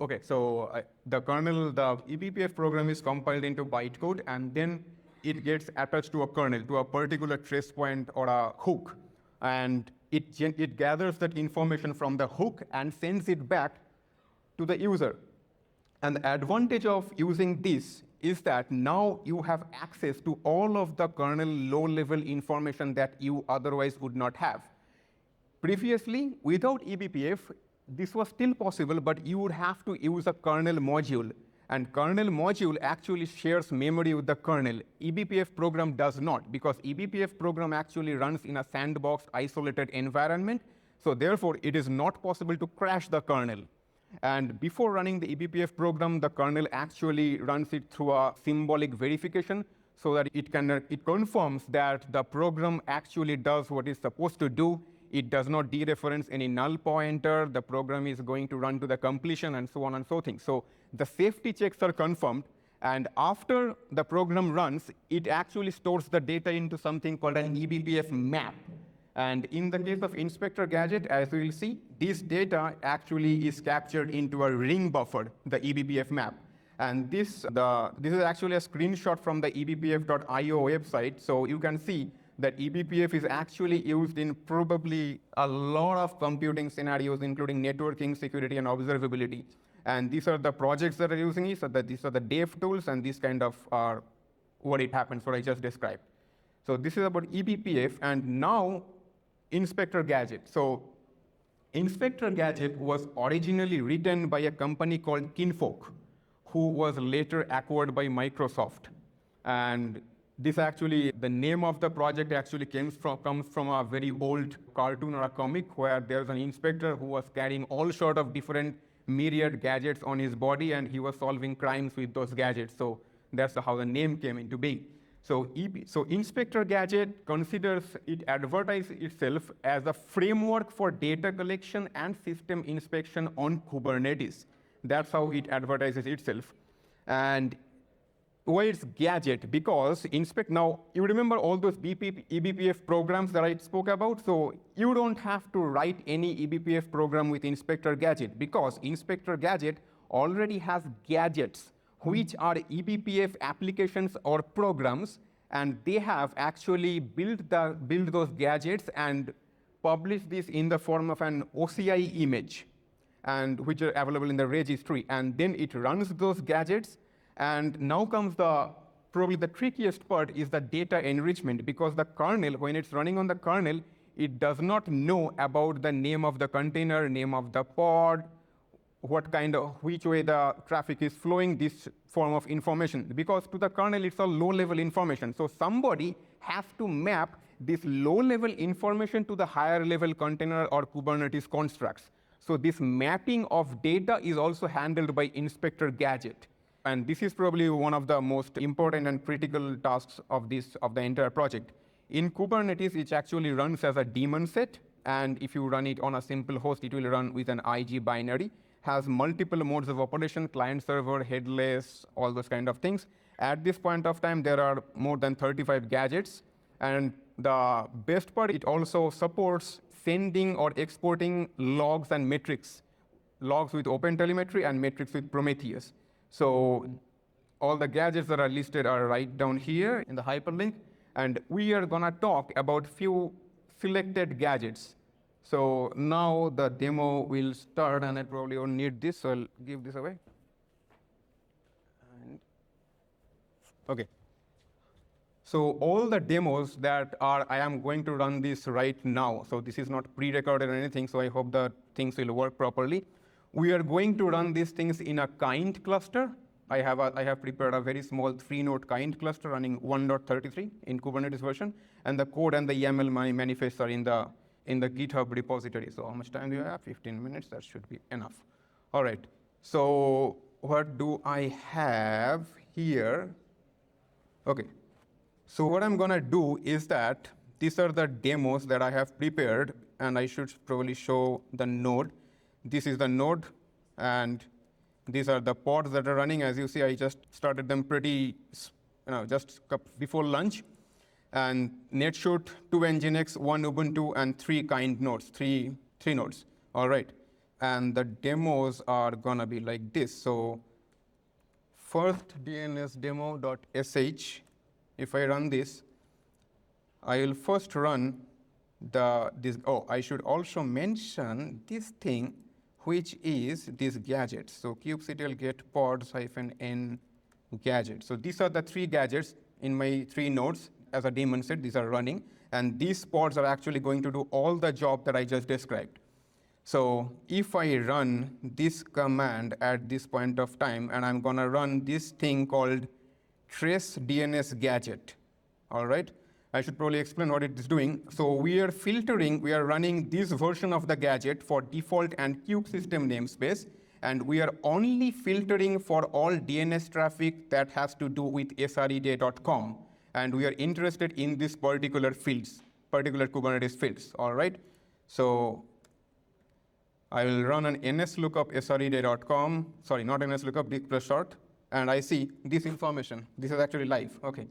Okay, so the kernel, the eBPF program is compiled into bytecode, and then it gets attached to a kernel, to a particular trace point or a hook. And it gathers that information from the hook and sends it back to the user. And the advantage of using this is that now you have access to all of the kernel low-level information that you otherwise would not have. Previously, without eBPF, this was still possible, but you would have to use a kernel module. And kernel module actually shares memory with the kernel. eBPF program does not, because eBPF program actually runs in a sandbox isolated environment. So therefore, it is not possible to crash the kernel. And before running the eBPF program, the kernel actually runs it through a symbolic verification so that it confirms that the program actually does what it's supposed to do. It does not dereference any null pointer. The program is going to run to the completion and so on and so things. So the safety checks are confirmed. And after the program runs, it actually stores the data into something called an eBPF map. And in the case of Inspektor Gadget, as we will see, this data actually is captured into a ring buffer, the eBPF map. And this is actually a screenshot from the eBPF.io website. So you can see that eBPF is actually used in probably a lot of computing scenarios, including networking, security, and observability. And these are the projects that are using it. So that these are the dev tools, and these kind of are what it happens, what I just described. So this is about eBPF, and now Inspektor Gadget. So Inspektor Gadget was originally written by a company called Kinfolk, who was later acquired by Microsoft. And this actually, the name of the project actually comes from a very old cartoon or a comic where there's an inspector who was carrying all sort of different myriad gadgets on his body, and he was solving crimes with those gadgets. So that's how the name came into being. So Inspektor Gadget advertises itself as a framework for data collection and system inspection on Kubernetes. That's how it advertises itself. And why it's Gadget? Because now you remember all those eBPF programs that I spoke about? So you don't have to write any eBPF program with Inspektor Gadget, because Inspektor Gadget already has gadgets, which are eBPF applications or programs, and they have actually built those gadgets and published this in the form of an OCI image, and which are available in the registry. And then it runs those gadgets. And now comes probably the trickiest part is the data enrichment, because the kernel, when it's running on the kernel, it does not know about the name of the container, name of the pod, which way the traffic is flowing, this form of information. Because to the kernel, it's a low-level information. So somebody has to map this low-level information to the higher-level container or Kubernetes constructs. So this mapping of data is also handled by Inspektor Gadget. And this is probably one of the most important and critical tasks of the entire project. In Kubernetes, it actually runs as a daemon set. And if you run it on a simple host, it will run with an IG binary. Has multiple modes of operation, client server, headless, all those kind of things. At this point of time, there are more than 35 gadgets. And the best part, it also supports sending or exporting logs and metrics. Logs with OpenTelemetry and metrics with Prometheus. So all the gadgets that are listed are right down here in the hyperlink. And we are going to talk about few selected gadgets. So now the demo will start, and I probably won't need this, so I'll give this away. Okay. So all the demos that I am going to run this right now. So this is not pre-recorded or anything, so I hope that things will work properly. We are going to run these things in a kind cluster. I have prepared a very small 3-node kind cluster running 1.33 in Kubernetes version, and the code and the YAML manifests are in the GitHub repository. So how much time do you have? 15 minutes, that should be enough. All right, so what do I have here? Okay, so what I'm gonna do is that these are the demos that I have prepared, and I should probably show the node. This is the node, and these are the pods that are running. As you see, I just started them just before lunch. And NetShoot, 2 Nginx, 1 Ubuntu, and 3 kind nodes, three nodes. All right. and the demos are gonna be like this. So first DNS demo.sh, if I run this, I will first run I should also mention this thing, which is this gadget. So kubectl get pods -n gadget. So these are the 3 gadgets in my 3 nodes. As a daemon said, these are running, and these pods are actually going to do all the job that I just described. So if I run this command at this point of time, and I'm gonna run this thing called trace DNS gadget, all right? I should probably explain what it is doing. So we are running this version of the gadget for default and kube system namespace, and we are only filtering for all DNS traffic that has to do with SREday.com, and we are interested in this particular Kubernetes fields, all right? So I will run an nslookup SREday.com, sorry, not nslookup, big plus short, and I see this information. This is actually live, okay.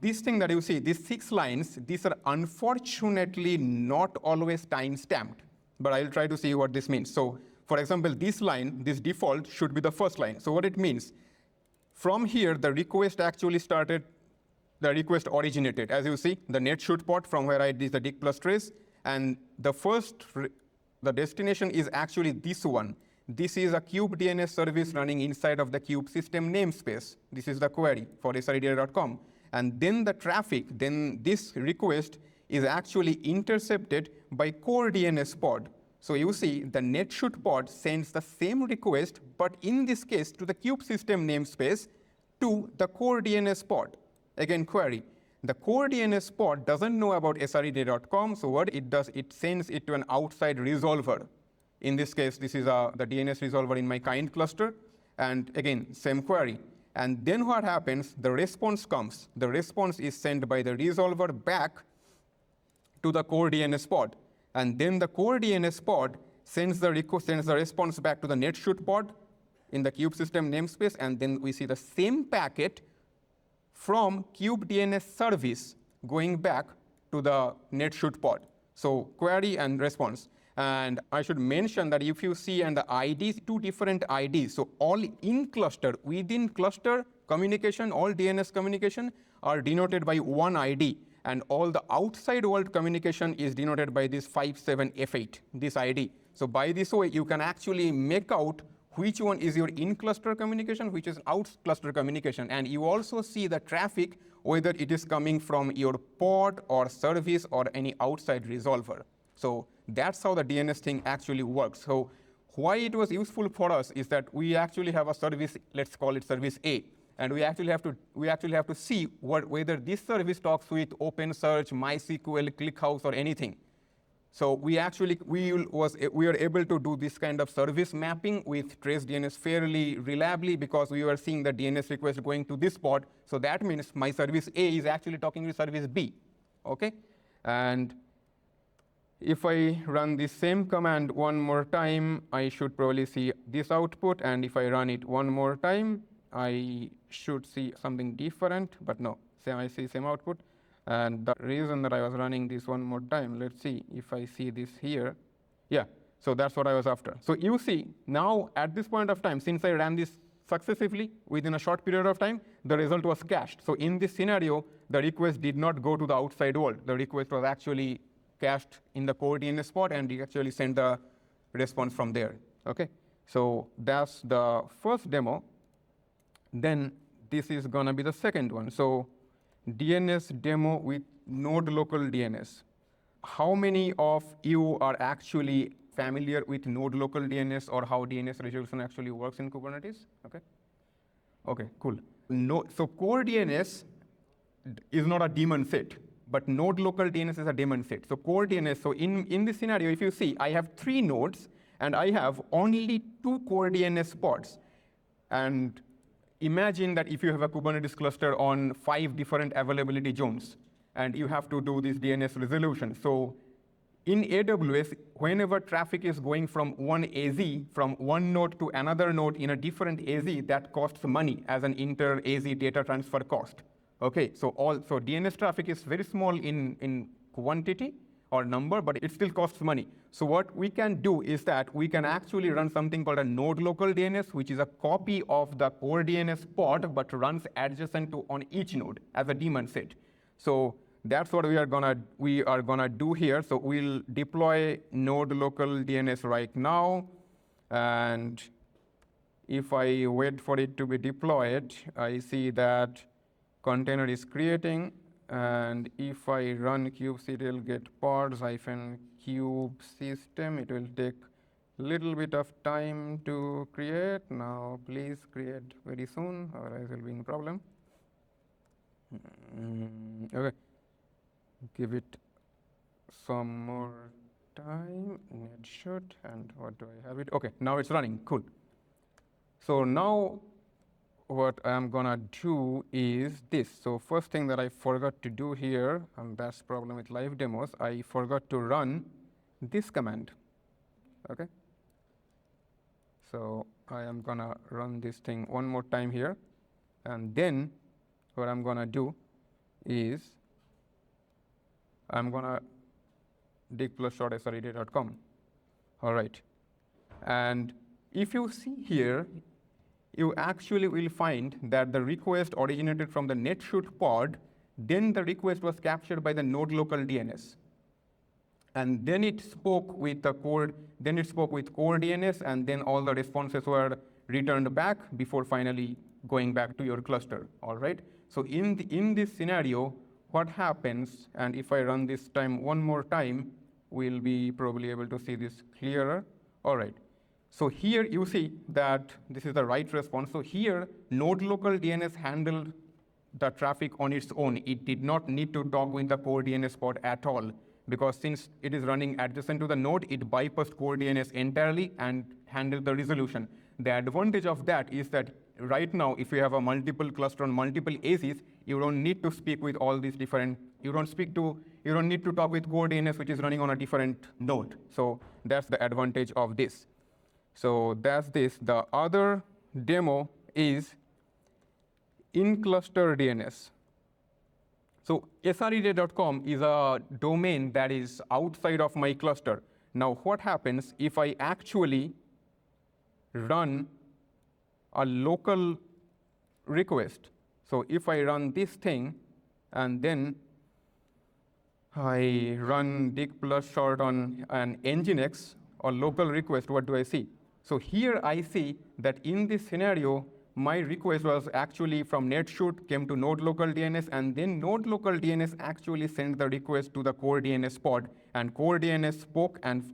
This thing that you see, these 6 lines, these are unfortunately not always time-stamped, but I'll try to see what this means. So for example, this line, this default, should be the first line. So what it means, from here, the request originated. As you see, the net shoot port from where I did the dig plus trace, and the destination is actually this one. This is a kube DNS service running inside of the kube system namespace. This is the query for SREday.com. And then the traffic, then this request is actually intercepted by core DNS pod. So you see the net shoot pod sends the same request, but in this case to the kube system namespace to the core DNS pod. Again, query. The core DNS pod doesn't know about SREday.com, so what it does, it sends it to an outside resolver. In this case, this is the DNS resolver in my kind cluster, and again, same query. And then what happens, the response comes. The response is sent by the resolver back to the core DNS pod. And then the core DNS pod sends the response back to the net shoot pod in the kube system namespace, and then we see the same packet from kube DNS service going back to the net shoot pod. So query and response. And I should mention that if you see and the IDs, 2 different IDs, so all in cluster, within cluster communication, all DNS communication are denoted by 1 ID, and all the outside world communication is denoted by this 57F8, this ID. So by this way, you can actually make out which one is your in-cluster communication, which is out-cluster communication. And you also see the traffic, whether it is coming from your pod or service or any outside resolver. So that's how the DNS thing actually works. So why it was useful for us is that we actually have a service, let's call it service A, and we actually have to see whether this service talks with OpenSearch, MySQL, ClickHouse, or anything. So we were able to do this kind of service mapping with trace DNS fairly reliably because we were seeing the DNS request going to this pod. So that means my service A is actually talking to service B, okay? And if I run the same command one more time, I should probably see this output. And if I run it one more time, I should see something different, but no, I see same output. And the reason that I was running this one more time, let's see if I see this here. Yeah, so that's what I was after. So you see, now at this point of time, since I ran this successively within a short period of time, the result was cached. So in this scenario, the request did not go to the outside world. The request was actually cached in the core DNS pod, and it actually sent the response from there, okay? So that's the first demo. Then this is gonna be the second one. So DNS demo with node local DNS. How many of you are actually familiar with node local DNS or how DNS resolution actually works in Kubernetes? Okay, cool. So core DNS is not a daemon set, but node local DNS is a daemon set. So core DNS, so in this scenario, if you see, I have 3 nodes and I have only 2 core DNS pods. And imagine that if you have a Kubernetes cluster on 5 different availability zones, and you have to do this DNS resolution. So in AWS, whenever traffic is going from one AZ, from one node to another node in a different AZ, that costs money as an inter-AZ data transfer cost. Okay, so DNS traffic is very small in quantity, or number, but it still costs money. So what we can do is that we can actually run something called a node local DNS, which is a copy of the core DNS pod, but runs adjacent to on each node as a daemon set. So that's what we are gonna do here. So we'll deploy node local DNS right now, and if I wait for it to be deployed, I see that container is creating, and if I run kubectl get pods-kube system, it will take a little bit of time to create. Now please create very soon, otherwise we'll be in problem. Okay, give it some more time. Net should, and what do I have it? Okay, now it's running. Cool. So now what I'm gonna do is this. So first thing that I forgot to do here, and that's the problem with live demos, I forgot to run this command. Okay. So I am gonna run this thing one more time here, and then what I'm gonna do is I'm gonna dig+.sreday.com. All right. And if you see here, you actually will find that the request originated from the netshoot pod, then the request was captured by the node local DNS. And then it spoke with the core, then it spoke with core DNS, and then all the responses were returned back before finally going back to your cluster, all right? So in this scenario, what happens, and if I run this time one more time, we'll be probably able to see this clearer. All right. So here you see that this is the right response. So here, node local DNS handled the traffic on its own. It did not need to talk with the core DNS pod at all, because since it is running adjacent to the node, it bypassed core DNS entirely and handled the resolution. The advantage of that is that right now, if you have a multiple cluster on multiple ACs, you don't need to speak with all these different, you don't need to talk with core DNS, which is running on a different node. So that's the advantage of this. So that's this. The other demo is in-cluster DNS. So SREday.com is a domain that is outside of my cluster. Now what happens if I actually run a local request? So if I run this thing and then I run dig+short on an nginx or local request, what do I see? So here I see that in this scenario, my request was actually from netshoot, came to node local DNS, and then node local DNS actually sent the request to the core DNS pod, and core DNS spoke and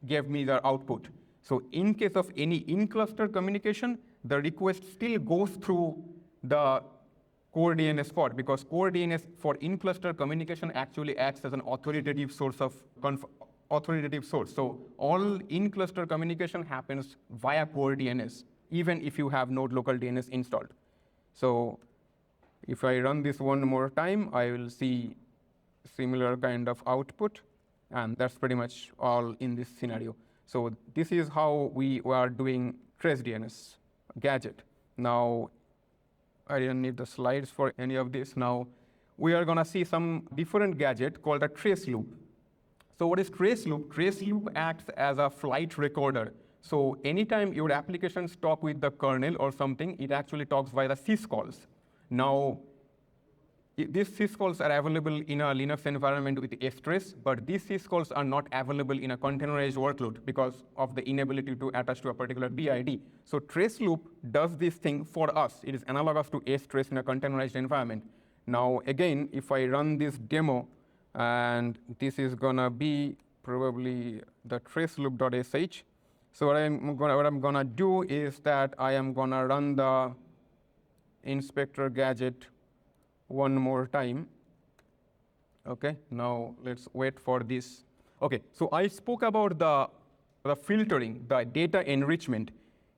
gave me the output. So in case of any in-cluster communication, the request still goes through the core DNS pod, because core DNS for in-cluster communication actually acts as an authoritative source of authoritative source. So all in-cluster communication happens via core DNS, even if you have node local DNS installed. So if I run this one more time, I will see similar kind of output, and that's pretty much all in this scenario. So this is how we are doing trace DNS, Gadget. Now, I didn't need the slides for any of this. Now, we are gonna see some different gadget called a trace loop. So what is trace loop? Trace loop acts as a flight recorder. So anytime your applications talk with the kernel or something, it actually talks via the syscalls. Now, these syscalls are available in a Linux environment with strace, but these syscalls are not available in a containerized workload because of the inability to attach to a particular PID. So trace loop does this thing for us. It is analogous to strace in a containerized environment. Now, again, if I run this demo, and this is gonna be probably the traceloop.sh. So what I'm gonna do is that I am gonna run the Inspektor gadget one more time. Okay, now let's wait for this. Okay, so I spoke about the filtering, the data enrichment.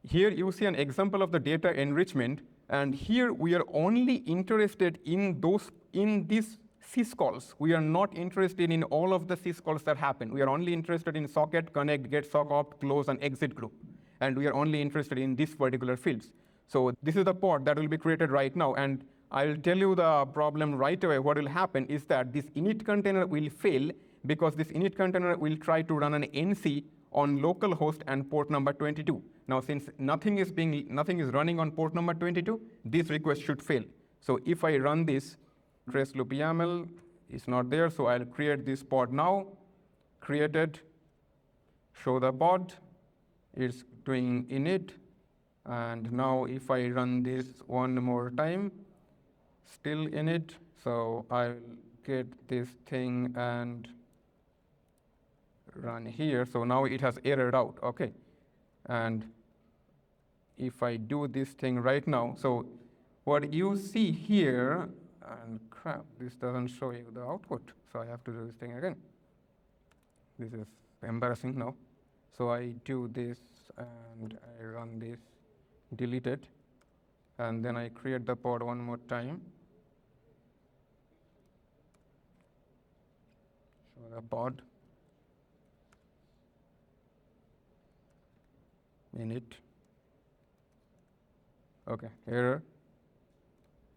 Here you see an example of the data enrichment, and here we are only interested in these syscalls. We are not interested in all of the syscalls that happen. We are only interested in socket, connect, get, sock, opt, close, and exit group. And we are only interested in these particular fields. So this is the pod that will be created right now. And I'll tell you the problem right away. What will happen is that this init container will fail because this init container will try to run an NC on localhost and port number 22. Now, since nothing is running on port number 22, this request should fail. So if I run this, trace loop YAML is not there, so I'll create this pod now. Created, show the pod, it's doing init, and now if I run this one more time, still init, so I'll get this thing and run here. So now it has errored out, okay. And if I do this thing right now, so what you see here, and crap, this doesn't show you the output, so I have to do this thing again. This is embarrassing now. So I do this and I run this, delete it, and then I create the pod one more time. Show the pod. Init. Okay, error.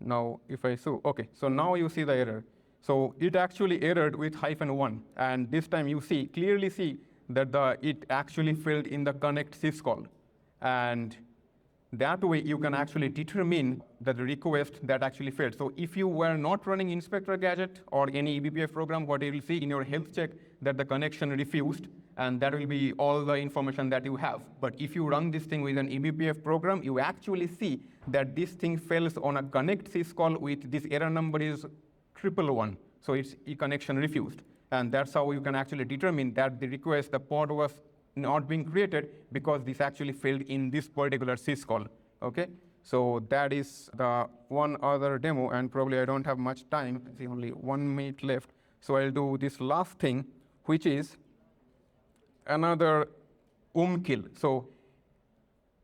Now if I so, okay, so now you see the error. So it actually errored with -1, and this time you clearly see that it actually failed in the connect syscall. And that way you can actually determine that the request that actually failed. So if you were not running Inspektor Gadget or any eBPF program, what you will see in your health check that the connection refused, and that will be all the information that you have. But if you run this thing with an eBPF program, you actually see that this thing fails on a connect syscall with this error number is 111. So it's connection refused. And that's how you can actually determine that the pod was not being created because this actually failed in this particular syscall, okay? So that is the one other demo, and probably I don't have much time. I see only 1 minute left. So I'll do this last thing, which is another kill. So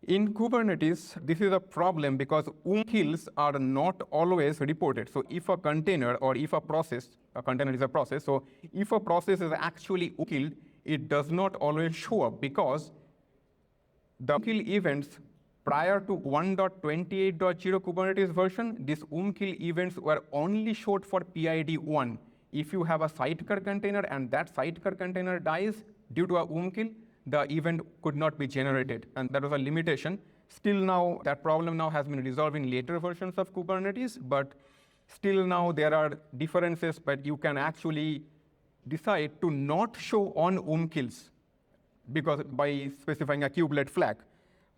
in Kubernetes, this is a problem because kills are not always reported. So if a container or if a process, a container is a process, so if a process is actually killed, it does not always show up because the kill events prior to 1.28.0 Kubernetes version, these kill events were only showed for PID 1. If you have a sidecar container and that sidecar container dies due to a kill, the event could not be generated, and that was a limitation. Still now, that problem now has been resolved in later versions of Kubernetes, but still now there are differences, but you can actually decide to not show on kills because by specifying a kubelet flag.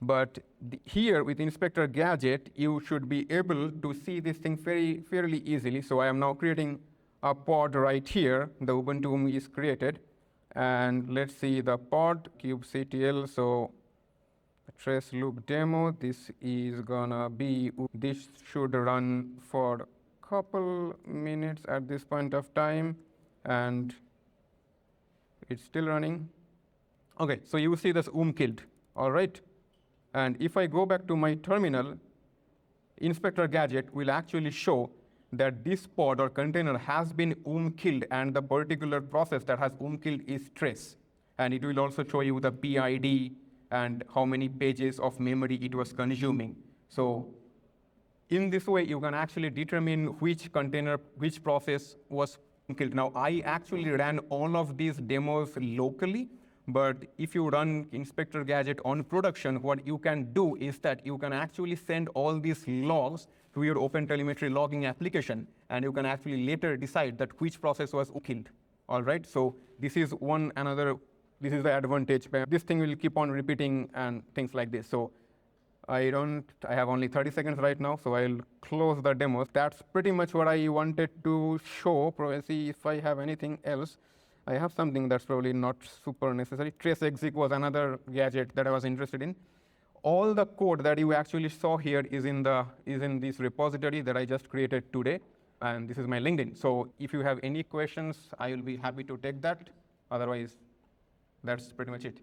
But here with Inspektor Gadget, you should be able to see this thing fairly easily. So I am now creating a pod right here. The Ubuntu is created. And let's see the pod, kubectl. So trace loop demo, this is gonna be, this should run for a couple minutes at this point of time. And it's still running. Okay, so you see this killed, all right? And if I go back to my terminal, Inspektor Gadget will actually show that this pod or container has been killed, and the particular process that has killed is trace. And it will also show you the PID and how many pages of memory it was consuming. So in this way, you can actually determine which container, which process was killed. Now, I actually ran all of these demos locally, but if you run Inspektor Gadget on production, what you can do is that you can actually send all these logs to your OpenTelemetry logging application, and you can actually later decide that which process was killed, all right? So this is this is the advantage. This thing will keep on repeating and things like this. So I have only 30 seconds right now, so I'll close the demos. That's pretty much what I wanted to show. Probably see if I have anything else. I have something that's probably not super necessary. Traceexec was another gadget that I was interested in. All the code that you actually saw here is in this repository that I just created today, and this is my LinkedIn. So if you have any questions, I will be happy to take that. Otherwise, that's pretty much it.